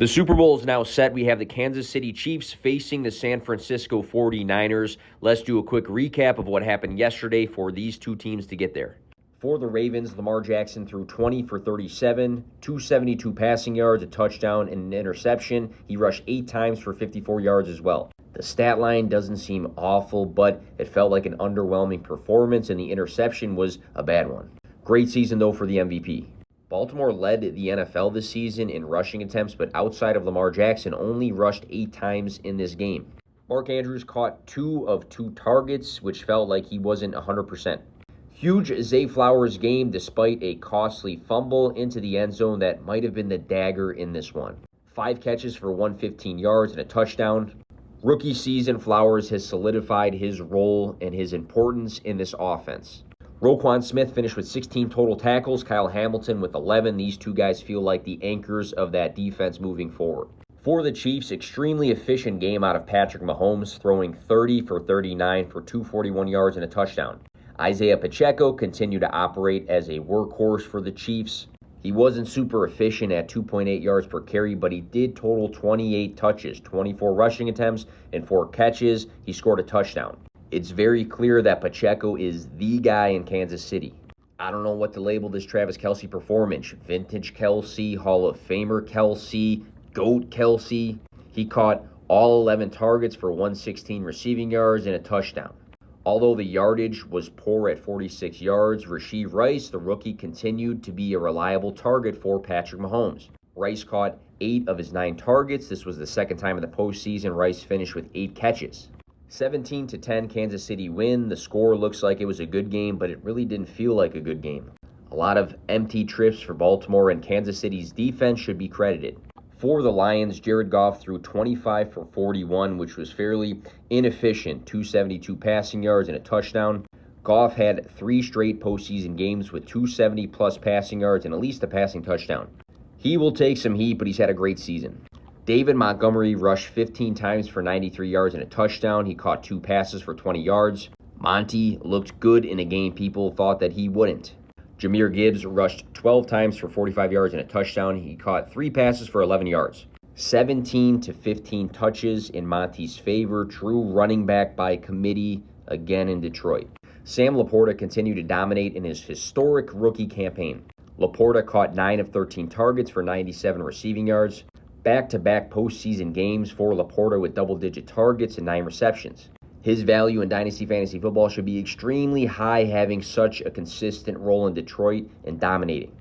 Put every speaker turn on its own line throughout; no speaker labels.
The Super Bowl is now set. We have the Kansas City Chiefs facing the San Francisco 49ers. Let's do a quick recap of what happened yesterday for these two teams to get there. For the Ravens, Lamar Jackson threw 20 for 37, 272 passing yards, a touchdown, and an interception. He rushed 8 times for 54 yards as well. The stat line doesn't seem awful, but it felt like an underwhelming performance, and the interception was a bad one. Great season, though, for the MVP. Baltimore led the NFL this season in rushing attempts, but outside of Lamar Jackson, only rushed 8 times in this game. Mark Andrews caught 2 of 2 targets, which felt like he wasn't 100%. Huge Zay Flowers game despite a costly fumble into the end zone that might have been the dagger in this one. 5 catches for 115 yards and a touchdown. Rookie season, Flowers has solidified his role and his importance in this offense. Roquan Smith finished with 16 total tackles, Kyle Hamilton with 11. These two guys feel like the anchors of that defense moving forward. For the Chiefs, extremely efficient game out of Patrick Mahomes, throwing 30 for 39 for 241 yards and a touchdown. Isaiah Pacheco continued to operate as a workhorse for the Chiefs. He wasn't super efficient at 2.8 yards per carry, but he did total 28 touches, 24 rushing attempts, and 4 catches. He scored a touchdown. It's very clear that Pacheco is the guy in Kansas City. I don't know what to label this Travis Kelce performance. Vintage Kelce, Hall of Famer Kelce, GOAT Kelce. He caught all 11 targets for 116 receiving yards and a touchdown. Although the yardage was poor at 46 yards, Rashee Rice, the rookie, continued to be a reliable target for Patrick Mahomes. Rice caught 8 of his 9 targets. This was the second time in the postseason Rice finished with 8 catches. 17-10 Kansas City win. The score looks like it was a good game, but it really didn't feel like a good game. A lot of empty trips for Baltimore, and Kansas City's defense should be credited. For the Lions, Jared Goff threw 25 for 41, which was fairly inefficient, 272 passing yards and a touchdown. Goff had 3 straight postseason games with 270-plus passing yards and at least a passing touchdown. He will take some heat, but he's had a great season. David Montgomery rushed 15 times for 93 yards and a touchdown. He caught 2 passes for 20 yards. Monty looked good in a game people thought that he wouldn't. Jahmyr Gibbs rushed 12 times for 45 yards and a touchdown. He caught 3 passes for 11 yards. 17 to 15 touches in Monty's favor. True running back by committee again in Detroit. Sam Laporta continued to dominate in his historic rookie campaign. Laporta caught 9 of 13 targets for 97 receiving yards. Back-to-back postseason games for Laporta with double-digit targets and 9 receptions. His value in Dynasty Fantasy Football should be extremely high, having such a consistent role in Detroit and dominating.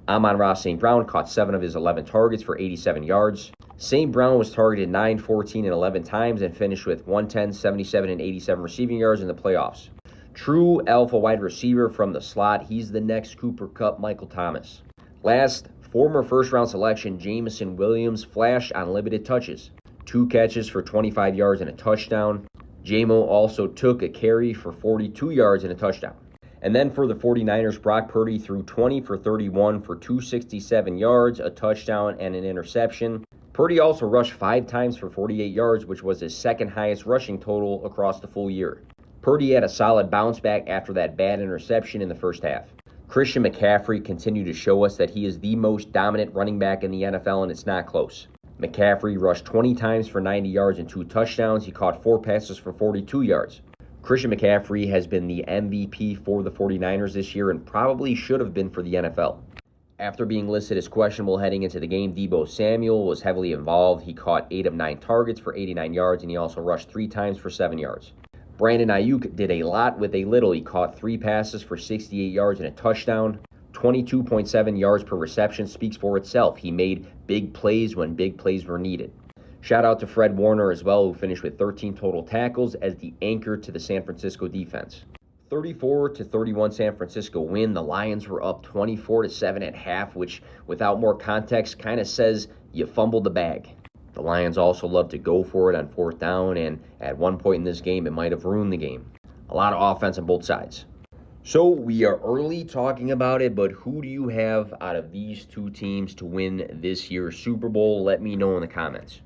Amon-Ra St. Brown caught 7 of his 11 targets for 87 yards. St. Brown was targeted 9, 14, and 11 times and finished with 110, 77, and 87 receiving yards in the playoffs. True alpha wide receiver from the slot. He's the next Cooper Kupp, Michael Thomas. Last, former first-round selection Jameson Williams flashed on limited touches. 2 catches for 25 yards and a touchdown. J-Mo also took a carry for 42 yards and a touchdown. And then for the 49ers, Brock Purdy threw 20 for 31 for 267 yards, a touchdown, and an interception. Purdy also rushed 5 times for 48 yards, which was his second highest rushing total across the full year. Purdy had a solid bounce back after that bad interception in the first half. Christian McCaffrey continued to show us that he is the most dominant running back in the NFL, and it's not close. McCaffrey rushed 20 times for 90 yards and 2 touchdowns. He caught 4 passes for 42 yards. Christian McCaffrey has been the MVP for the 49ers this year and probably should have been for the NFL. After being listed as questionable heading into the game, Deebo Samuel was heavily involved. He caught 8 of 9 targets for 89 yards, and he also rushed 3 times for 7 yards. Brandon Ayuk did a lot with a little. He caught 3 passes for 68 yards and a touchdown. 22.7 yards per reception speaks for itself. He made big plays when big plays were needed. Shout out to Fred Warner as well, who finished with 13 total tackles as the anchor to the San Francisco defense. 34-31 San Francisco win. The Lions were up 24-7 at half, which without more context kind of says you fumbled the bag. The Lions also love to go for it on 4th down, and at one point in this game, it might have ruined the game. A lot of offense on both sides. So we are early talking about it, but who do you have out of these two teams to win this year's Super Bowl? Let me know in the comments.